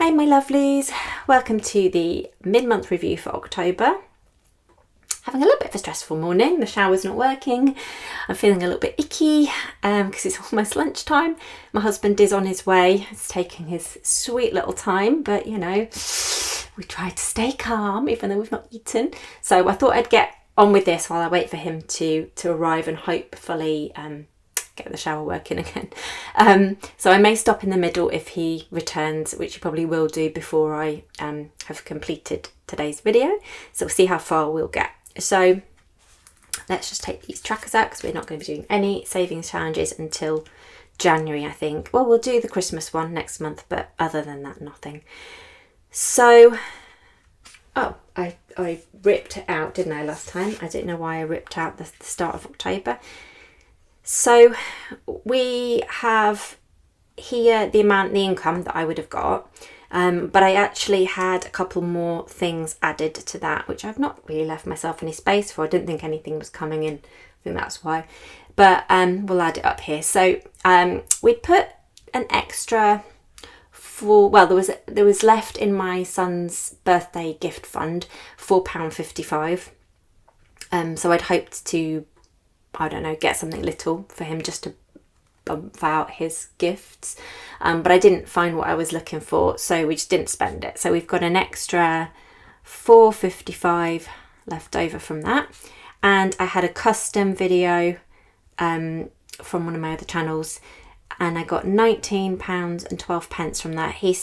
Hey my lovelies, welcome to the mid-month review for October. Having a little bit of a stressful morning, the shower's not working, I'm feeling a little bit icky because it's almost lunchtime. My husband is on his way, he's taking his sweet little time, but you know, we try to stay calm even though we've not eaten. So I thought I'd get on with this while I wait for him to arrive and hopefully get the shower working again. So I may stop in the middle if he returns, which he probably will do before I have completed today's video. So we'll see how far we'll get. So let's just take these trackers out because we're not going to be doing any savings challenges until January, I think. Well, we'll do the Christmas one next month, but other than that, nothing. So, oh, I ripped it out, didn't I, last time? I don't know why I ripped out the start of October. So we have here the income that I would have got, but I actually had a couple more things added to that, which I've not really left myself any space for. I didn't think anything was coming in. I think that's why, but we'll add it up here. So we put an extra for, well, there was left in my son's birthday gift fund £4.55. So I'd hoped to, I don't know, get something little for him just to bump out his gifts, but I didn't find what I was looking for, so we just didn't spend it. So we've got an extra £4.55 left over from that, and I had a custom video from one of my other channels, and I got £19.12 from that. He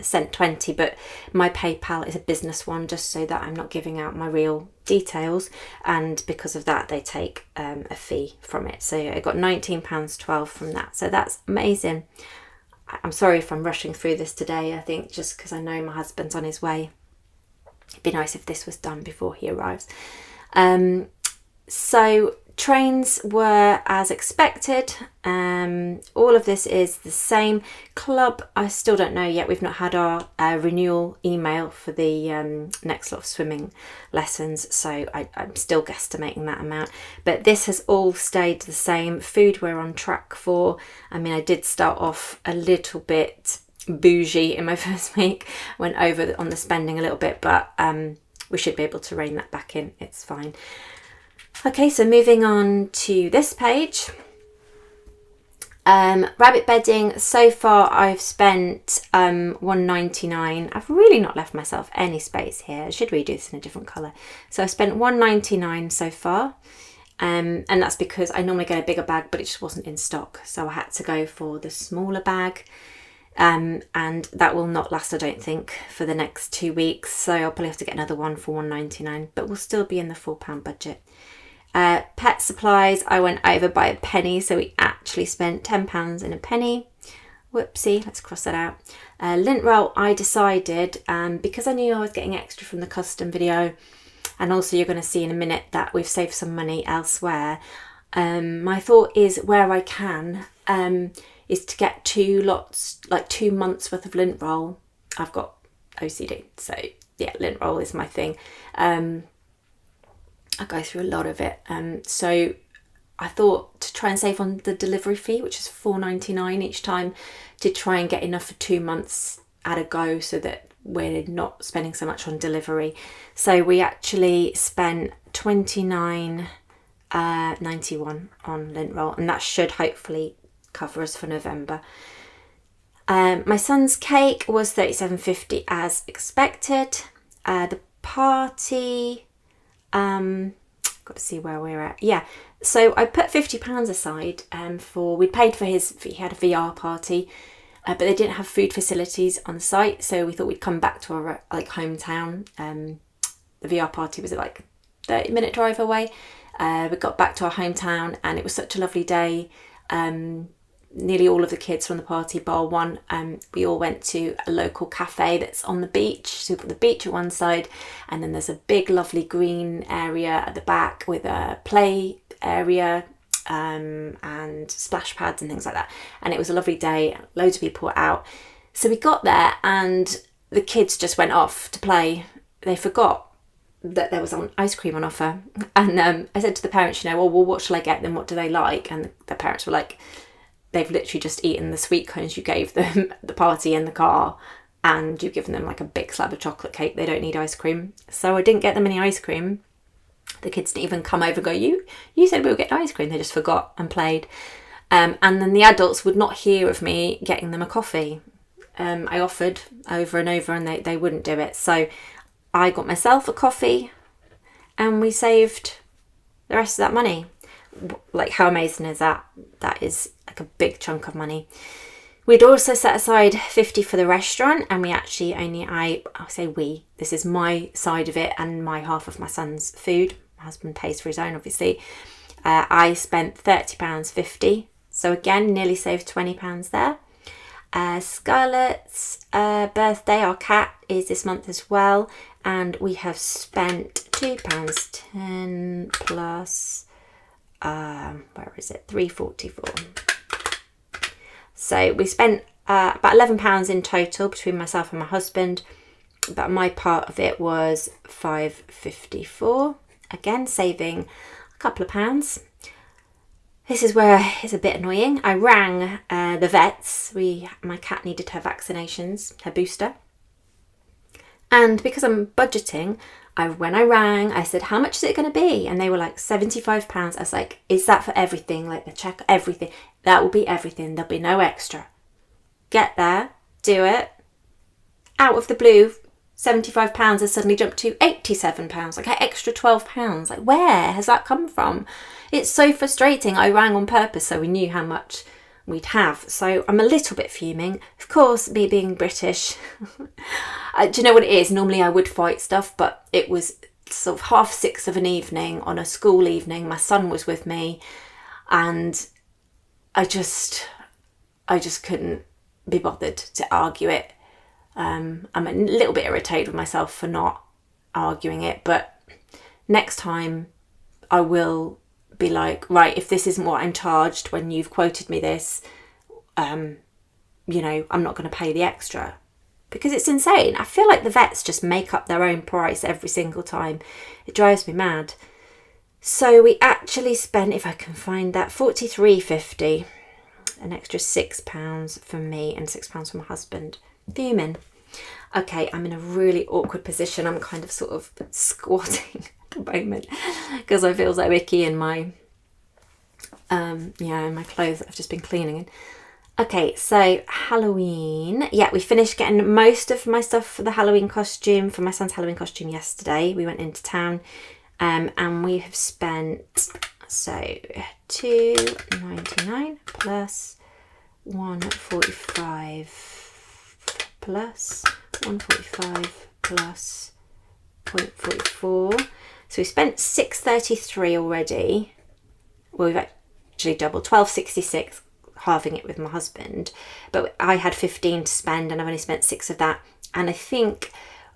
sent 20, but my PayPal is a business one, just so that I'm not giving out my real details, and because of that they take a fee from it. So I got £19.12 from that, so that's amazing. I'm sorry if I'm rushing through this today. I think just because I know my husband's on his way, it'd be nice if this was done before he arrives. So trains were as expected. All of this is the same. Club, I still don't know yet. We've not had our renewal email for the next lot of swimming lessons, so I'm still guesstimating that amount. But this has all stayed the same. Food we're on track for. I mean, I did start off a little bit bougie in my first week, went over on the spending a little bit, but we should be able to rein that back in. It's fine. Okay, so moving on to this page. Rabbit bedding, so far I've spent £1.99. I've really not left myself any space here. I should redo this in a different colour. So I spent £1.99 so far, and that's because I normally get a bigger bag, but it just wasn't in stock, so I had to go for the smaller bag, and that will not last, I don't think, for the next 2 weeks, so I'll probably have to get another one for £1.99, but we'll still be in the £4 budget. Pet supplies, I went over by a penny, so we actually spent £10 in a penny. Whoopsie, let's cross that out. Lint roll, I decided, because I knew I was getting extra from the custom video, and also you're going to see in a minute that we've saved some money elsewhere. My thought is, where I can, is to get 2 lots, like 2 months worth of lint roll. I've got OCD, so yeah, lint roll is my thing. I go through a lot of it, so I thought to try and save on the delivery fee, which is £4.99 each time, to try and get enough for 2 months at a go, so that we're not spending so much on delivery. So we actually spent £29.91 on lint roll, and that should hopefully cover us for November. My son's cake was £37.50 as expected. The party, got to see where we're at. Yeah, so I put £50 aside we paid for he had a VR party, but they didn't have food facilities on site, so we thought we'd come back to our hometown. The VR party was like 30-minute drive away. We got back to our hometown, and it was such a lovely day. Nearly all of the kids from the party, bar one, we all went to a local cafe that's on the beach. So we've got the beach at one side, and then there's a big lovely green area at the back with a play area and splash pads and things like that. And it was a lovely day, loads of people were out. So we got there and the kids just went off to play. They forgot that there was ice cream on offer, and I said to the parents, well, what shall I get them, what do they like? And the parents were like, they've literally just eaten the sweet cones you gave them at the party in the car, and you've given them like a big slab of chocolate cake. They don't need ice cream. So I didn't get them any ice cream. The kids didn't even come over and go, you said we were getting ice cream. They just forgot and played. And then the adults would not hear of me getting them a coffee. I offered over and over and they wouldn't do it. So I got myself a coffee and we saved the rest of that money. Like, how amazing is that? That is like a big chunk of money. We'd also set aside 50 for the restaurant, and we actually I'll say we, this is my side of it and my half of my son's food. My husband pays for his own, obviously. I spent £30.50. So again, nearly saved £20 there. Scarlett's birthday, our cat, is this month as well. And we have spent £2.10 plus, where is it? £3.44. So we spent about £11 in total between myself and my husband, but my part of it was £5.54. Again, saving a couple of pounds. This is where it's a bit annoying. I rang the vets. My cat needed her vaccinations, her booster. And because I'm budgeting, when I rang, I said, how much is it going to be? And they were like, £75. I was like, is that for everything? Like the check, everything? That will be everything. There'll be no extra. Get there, do it. Out of the blue, £75 has suddenly jumped to £87. Like, an extra £12. Like, where has that come from? It's so frustrating. I rang on purpose so we knew how much we'd have. So I'm a little bit fuming. Of course, me being British, do you know what it is? Normally I would fight stuff, but it was sort of 6:30 of an evening on a school evening. My son was with me and I just couldn't be bothered to argue it. I'm a little bit irritated with myself for not arguing it, but next time I will be like, right, if this isn't what I'm charged when you've quoted me this, I'm not going to pay the extra, because it's insane. I feel like the vets just make up their own price every single time. It drives me mad. So we actually spent, if I can find that, £43.50, an extra £6 for me and £6 for my husband. Fuming. Okay, I'm in a really awkward position. I'm kind of sort of squatting at the moment because I feel so icky in my in my clothes that I've just been cleaning in. Okay, so Halloween. Yeah, we finished getting most of my stuff for the Halloween costume, for my son's Halloween costume yesterday. We went into town and we have spent, so £2.99 plus £1.45 plus £1.45 plus £0.44. So we spent £6.33 already. Well, we've actually doubled, £12.66, halving it with my husband. But I had 15 to spend and I've only spent 6 of that. And I think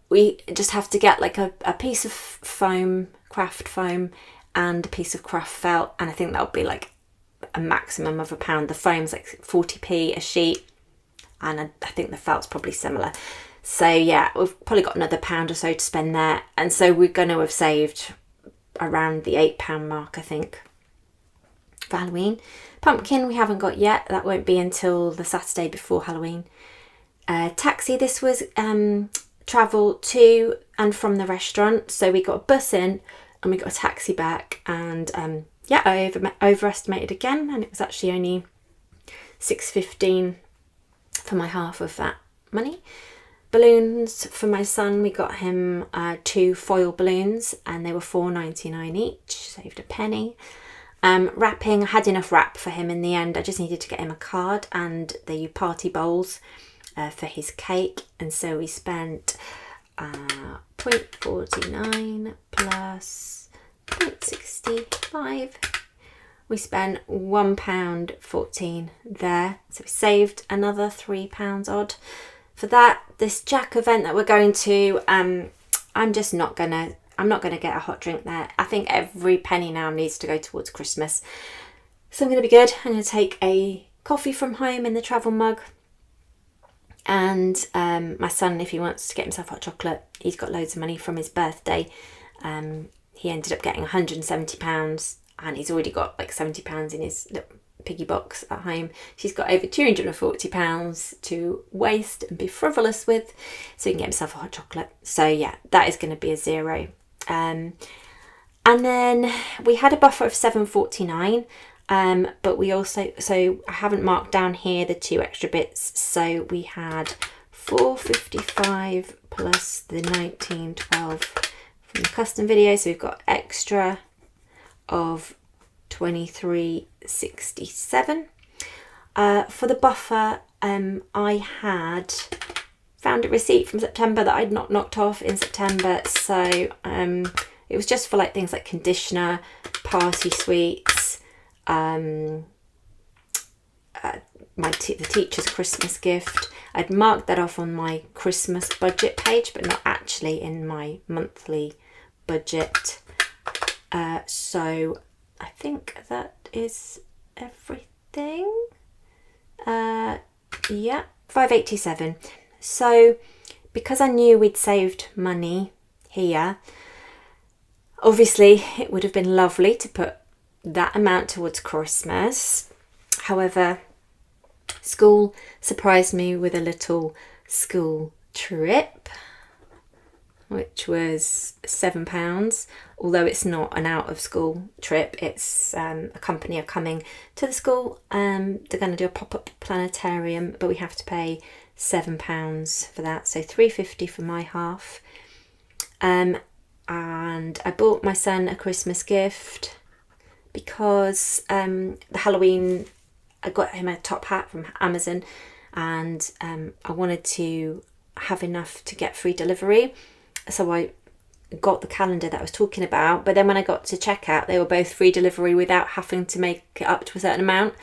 we just have to get like a piece of foam, craft foam, and a piece of craft felt. And I think that'll be like a maximum of £1. The foam's like 40p a sheet. And I think the felt's probably similar. So yeah, we've probably got another £1 or so to spend there. And so we're going to have saved around the £8 mark, I think, for Halloween. Pumpkin we haven't got yet. That won't be until the Saturday before Halloween. Taxi, this was travel to and from the restaurant. So we got a bus in and we got a taxi back. And I overestimated again. And it was actually only £6.15 for my half of that money. Balloons for my son, we got him 2 foil balloons and they were £4.99 each, saved a penny. Wrapping, I had enough wrap for him in the end. I just needed to get him a card and the party bowls for his cake, and so we spent £0.49 plus £0.65. We spent £1.14 there, so we saved another £3 odd for that. This Jack event that we're going to, I'm not gonna get a hot drink there. I think every penny now needs to go towards Christmas, so I'm gonna be good. I'm gonna take a coffee from home in the travel mug, and my son, if he wants to get himself hot chocolate, he's got loads of money from his birthday. He ended up getting £170. And he's already got like £70 in his little piggy box at home. She's got over £240 to waste and be frivolous with, so you can get himself a hot chocolate. So yeah, that is going to be a 0. And then we had a buffer of £7.49, but we also, so I haven't marked down here the 2 extra bits, so we had £4.55 plus the £19.12 from the custom video, so we've got extra of £23.67. For the buffer, I had found a receipt from September that I'd not knocked off in September, so it was just for like things like conditioner, party sweets, the teacher's Christmas gift. I'd marked that off on my Christmas budget page, but not actually in my monthly budget. So I think that is everything. Yeah, £5.87. So because I knew we'd saved money here, obviously it would have been lovely to put that amount towards Christmas. However, school surprised me with a little school trip, which was £7. Although it's not an out of school trip, it's a company are coming to the school. They're going to do a pop-up planetarium, but we have to pay £7 for that, so £3.50 for my half. And I bought my son a Christmas gift because the Halloween, I got him a top hat from Amazon, and I wanted to have enough to get free delivery, so I got the calendar that I was talking about. But then when I got to checkout, they were both free delivery without having to make it up to a certain amount,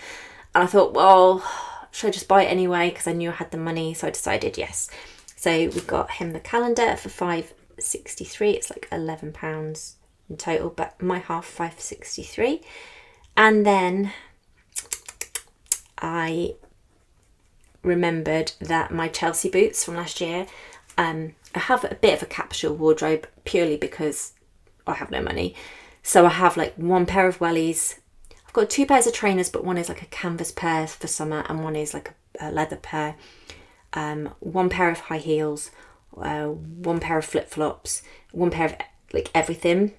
and I thought, well, should I just buy it anyway, because I knew I had the money, so I decided yes. So we got him the calendar for £5.63. It's like £11 in total, but my half £5.63. And then I remembered that my Chelsea boots from last year, I have a bit of a capsule wardrobe purely because I have no money. So I have like one pair of wellies. I've got 2 pairs of trainers, but one is like a canvas pair for summer and one is like a leather pair. 1 pair of high heels, 1 pair of flip-flops, 1 pair of like everything.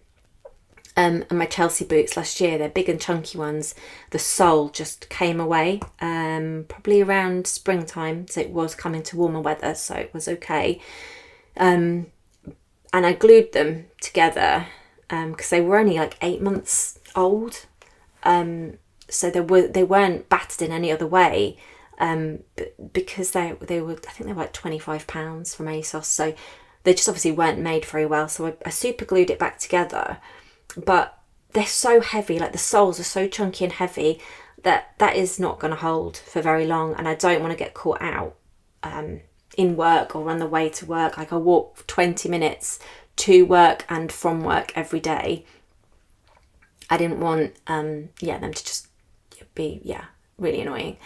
And my Chelsea boots last year, they're big and chunky ones. The sole just came away probably around springtime, so it was coming to warmer weather, so it was okay. And I glued them together because they were only like 8 months old. So they weren't battered in any other way, because they were, I think they were like £25 from ASOS, so they just obviously weren't made very well. So I super glued it back together. But they're so heavy, like the soles are so chunky and heavy that is not going to hold for very long, and I don't want to get caught out in work or on the way to work. Like I walk 20 minutes to work and from work every day. I didn't want them to just be really annoying.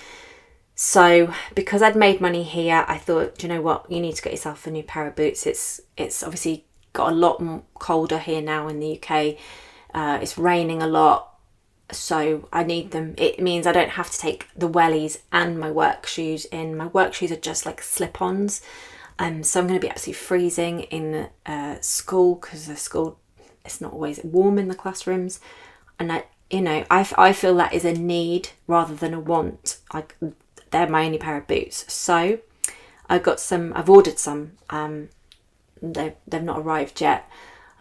So because I'd made money here, I thought, do you know what, you need to get yourself a new pair of boots. It's obviously got a lot colder here now in the UK. It's raining a lot, so I need them. It means I don't have to take the wellies and my work shoes in. My work shoes are just like slip-ons, so I'm going to be absolutely freezing in school, because the school, it's not always warm in the classrooms, and I feel that is a need rather than a want. They're my only pair of boots, so I've ordered some. They've not arrived yet,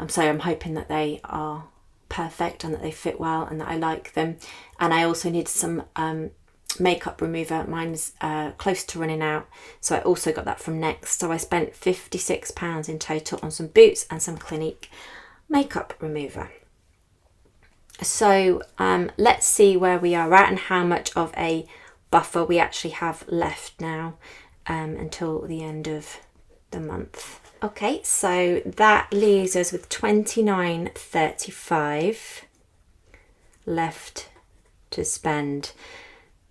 so I'm hoping that they are perfect and that they fit well and that I like them. And I also need some makeup remover. Mine's close to running out, so I also got that from Next. So I spent £56 in total on some boots and some Clinique makeup remover. So let's see where we are at and how much of a buffer we actually have left now until the end of the month. Okay, so that leaves us with £29.35 left to spend.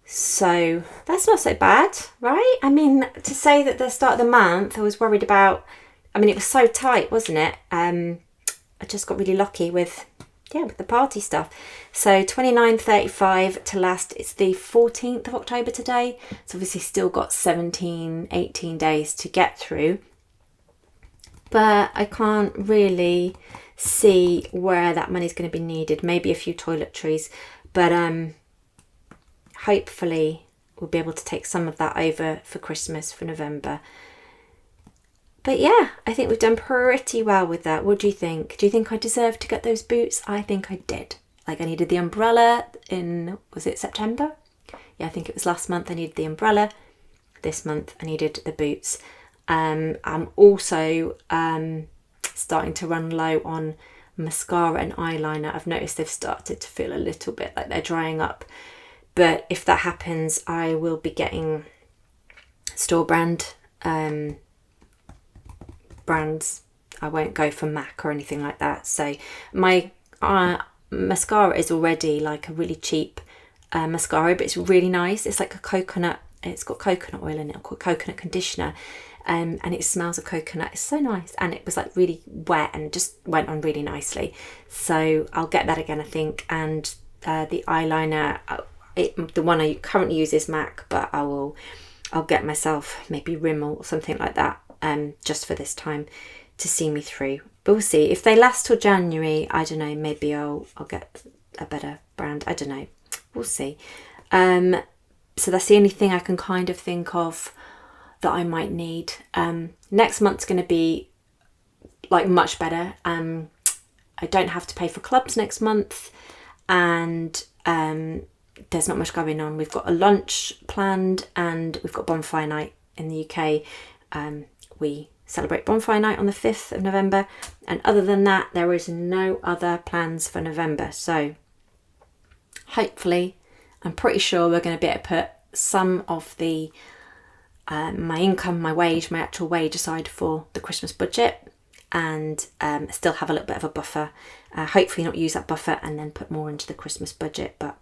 So that's not so bad, right? I mean, to say that the start of the month, I was worried about, it was so tight, wasn't it? I just got really lucky with yeah, with the party stuff. So 29.35 to last. It's the 14th of October today. It's obviously still got 17, 18 days to get through. But I can't really see where that money's going to be needed. Maybe a few toiletries, but hopefully we'll be able to take some of that over for Christmas, for November. But yeah, I think we've done pretty well with that. What do you think? Do you think I deserved to get those boots? I think I did. Like, I needed the umbrella in, was it September? Yeah, I think it was last month I needed the umbrella. This month I needed the boots. I'm also starting to run low on mascara and eyeliner. I've noticed they've started to feel a little bit like they're drying up. But if that happens, I will be getting store brand brands. I won't go for MAC or anything like that. So my mascara is already like a really cheap mascara, but it's really nice. It's like a coconut, it's got coconut oil in it, called coconut conditioner, and it smells of coconut. It's so nice, and it was like really wet and just went on really nicely. So I'll get that again, I think. And the eyeliner, the one I currently use is MAC, but I'll get myself maybe Rimmel or something like that, just for this time to see me through. But we'll see. If they last till January, I don't know, maybe I'll get a better brand. I don't know. We'll see. So that's the only thing I can kind of think of that I might need. Next month's going to be like much better. I don't have to pay for clubs next month, and there's not much going on. We've got a lunch planned, and we've got bonfire night in the UK. We celebrate bonfire night on the 5th of November, and other than that there is no other plans for November. So hopefully, I'm pretty sure we're going to be able to put some of the my income, my wage, my actual wage aside for the Christmas budget, and still have a little bit of a buffer. Hopefully not use that buffer and then put more into the Christmas budget, but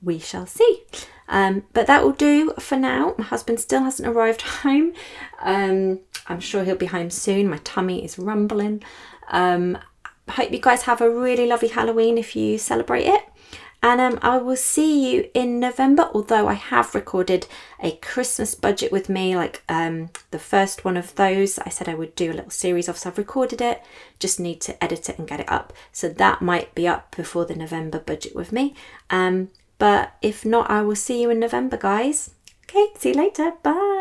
we shall see. But that will do for now. My husband still hasn't arrived home. I'm sure he'll be home soon. My tummy is rumbling. Hope you guys have a really lovely Halloween if you celebrate it. And I will see you in November, although I have recorded a Christmas budget with me, like the first one of those I said I would do a little series of. So I've recorded it, just need to edit it and get it up. So that might be up before the November budget with me. But if not, I will see you in November, guys. Okay, see you later. Bye.